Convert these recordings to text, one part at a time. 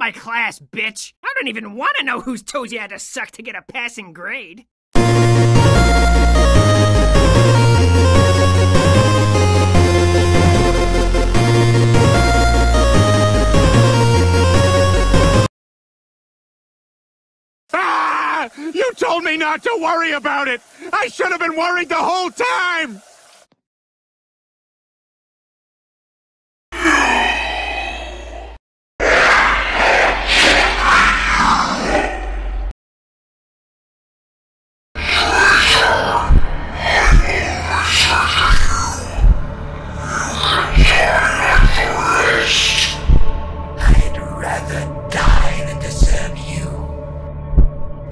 my class, bitch! I don't even want to know whose toes you had to suck to get a passing grade. Ah! You told me not to worry about it! I should have been worried the whole time!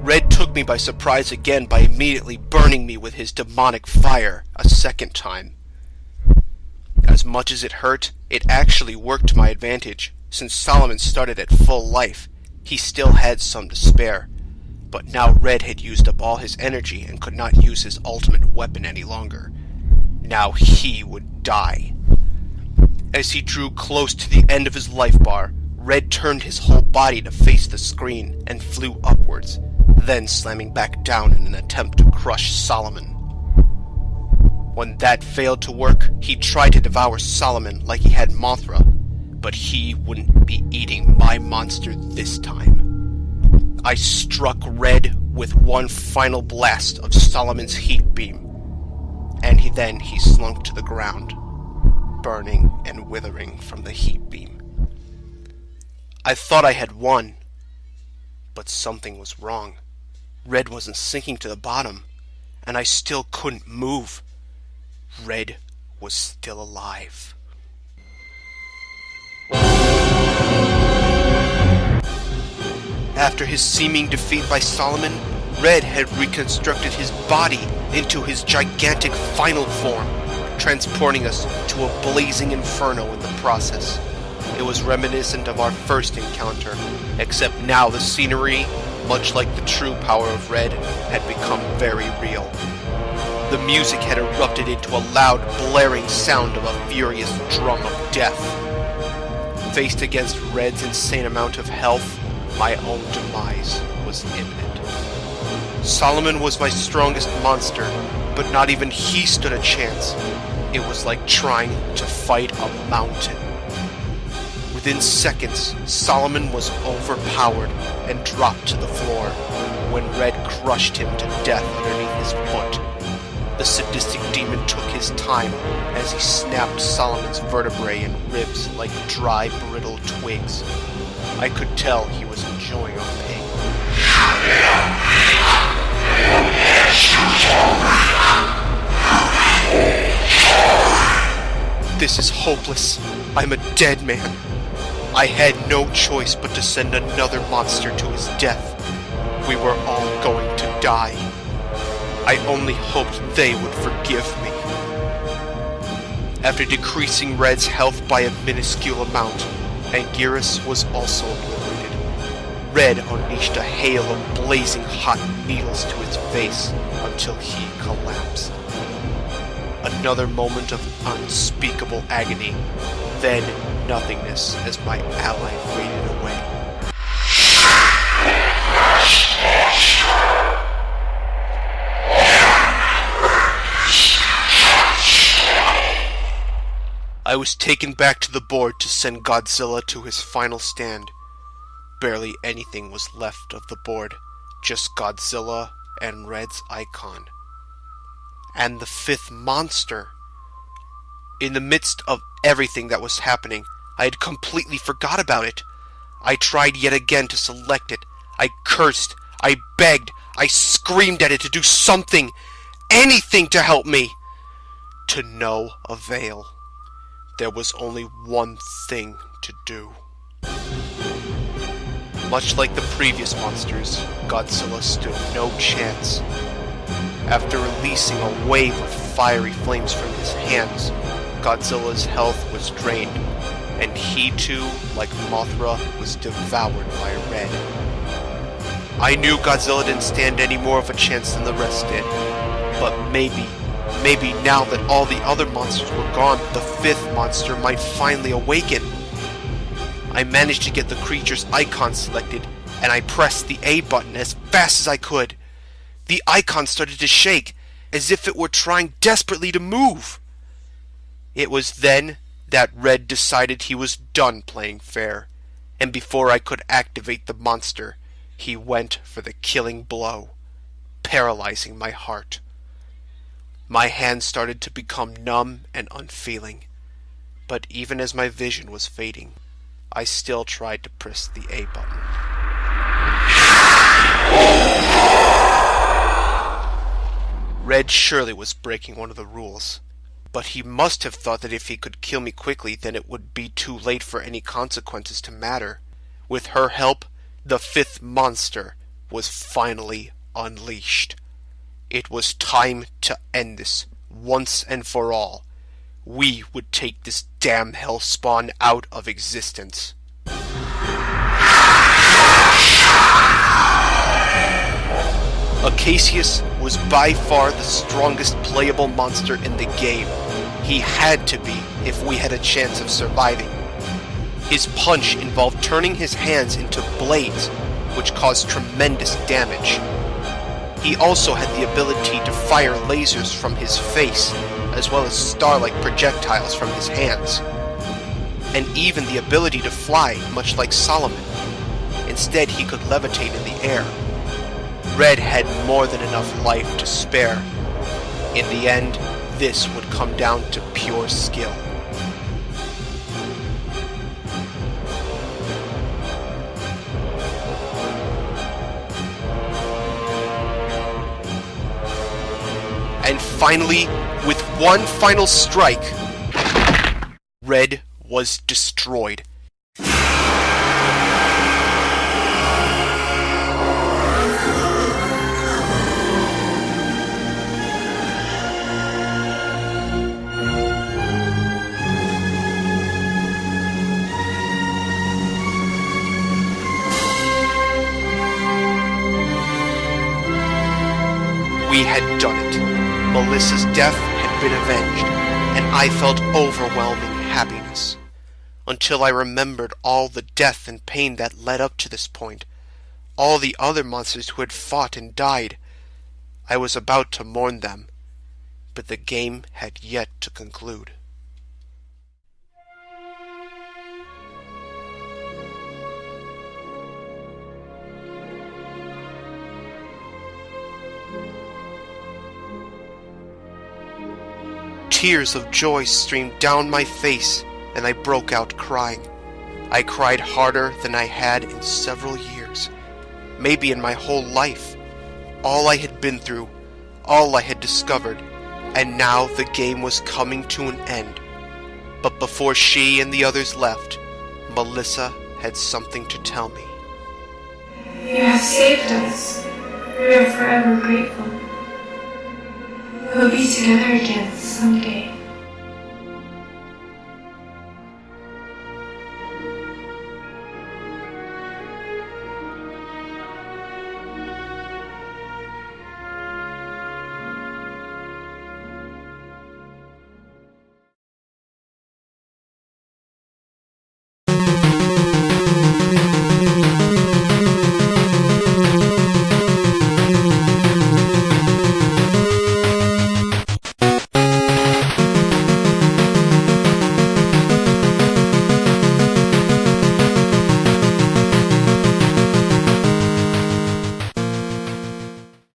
Red took me by surprise again by immediately burning me with his demonic fire a second time. As much as it hurt, it actually worked to my advantage. Since Solomon started at full life, he still had some to spare. But now Red had used up all his energy and could not use his ultimate weapon any longer. Now he would die. As he drew close to the end of his life bar, Red turned his whole body to face the screen and flew upwards, then slamming back down in an attempt to crush Solomon. When that failed to work, he tried to devour Solomon like he had Mothra, but he wouldn't be eating my monster this time. I struck Red with one final blast of Solomon's heat beam, and then he slunk to the ground, burning and withering from the heat beam. I thought I had won, but something was wrong. Red wasn't sinking to the bottom, and I still couldn't move. Red was still alive. After his seeming defeat by Solomon, Red had reconstructed his body into his gigantic final form, transporting us to a blazing inferno in the process. It was reminiscent of our first encounter, except now the scenery, much like the true power of Red, had become very real. The music had erupted into a loud, blaring sound of a furious drum of death. Faced against Red's insane amount of health, my own demise was imminent. Solomon was my strongest monster, but not even he stood a chance. It was like trying to fight a mountain. Within seconds, Solomon was overpowered and dropped to the floor when Red crushed him to death underneath his foot. The sadistic demon took his time as he snapped Solomon's vertebrae and ribs like dry, brittle twigs. I could tell he was enjoying our pain. This is hopeless. I'm a dead man. I had no choice but to send another monster to his death. We were all going to die. I only hoped they would forgive me. After decreasing Red's health by a minuscule amount, Anguirus was also obliterated. Red unleashed a hail of blazing hot needles to his face until he collapsed. Another moment of unspeakable agony, then nothingness as my ally faded away. I was taken back to the board to send Godzilla to his final stand. Barely anything was left of the board, just Godzilla and Red's icon. And the fifth monster. In the midst of everything that was happening, I had completely forgot about it. I tried yet again to select it. I cursed, I begged, I screamed at it to do something, anything to help me. To no avail. There was only one thing to do. Much like the previous monsters, Godzilla stood no chance. After releasing a wave of fiery flames from his hands, Godzilla's health was drained, and he too, like Mothra, was devoured by Red. I knew Godzilla didn't stand any more of a chance than the rest did, but maybe now that all the other monsters were gone, the fifth monster might finally awaken. I managed to get the creature's icon selected, and I pressed the A button as fast as I could. The icon started to shake, as if it were trying desperately to move. It was then that Red decided he was done playing fair, and before I could activate the monster, he went for the killing blow, paralyzing my heart. My hands started to become numb and unfeeling, but even as my vision was fading, I still tried to press the A button. Red surely was breaking one of the rules, but he must have thought that if he could kill me quickly, then it would be too late for any consequences to matter. With her help, the fifth monster was finally unleashed. It was time to end this, once and for all. We would take this damn hellspawn out of existence. Acacius was by far the strongest playable monster in the game. He had to be if we had a chance of surviving. His punch involved turning his hands into blades, which caused tremendous damage. He also had the ability to fire lasers from his face, as well as star-like projectiles from his hands. And even the ability to fly, much like Solomon. Instead, he could levitate in the air. Red had more than enough life to spare. In the end, this would come down to pure skill. And finally, with one final strike, Red was destroyed. We had done it. Melissa's death had been avenged, and I felt overwhelming happiness. Until I remembered all the death and pain that led up to this point, all the other monsters who had fought and died. I was about to mourn them, but the game had yet to conclude. Tears of joy streamed down my face, and I broke out crying. I cried harder than I had in several years, maybe in my whole life. All I had been through, all I had discovered, and now the game was coming to an end. But before she and the others left, Melissa had something to tell me. You have saved us. We are forever grateful. We'll be together again someday.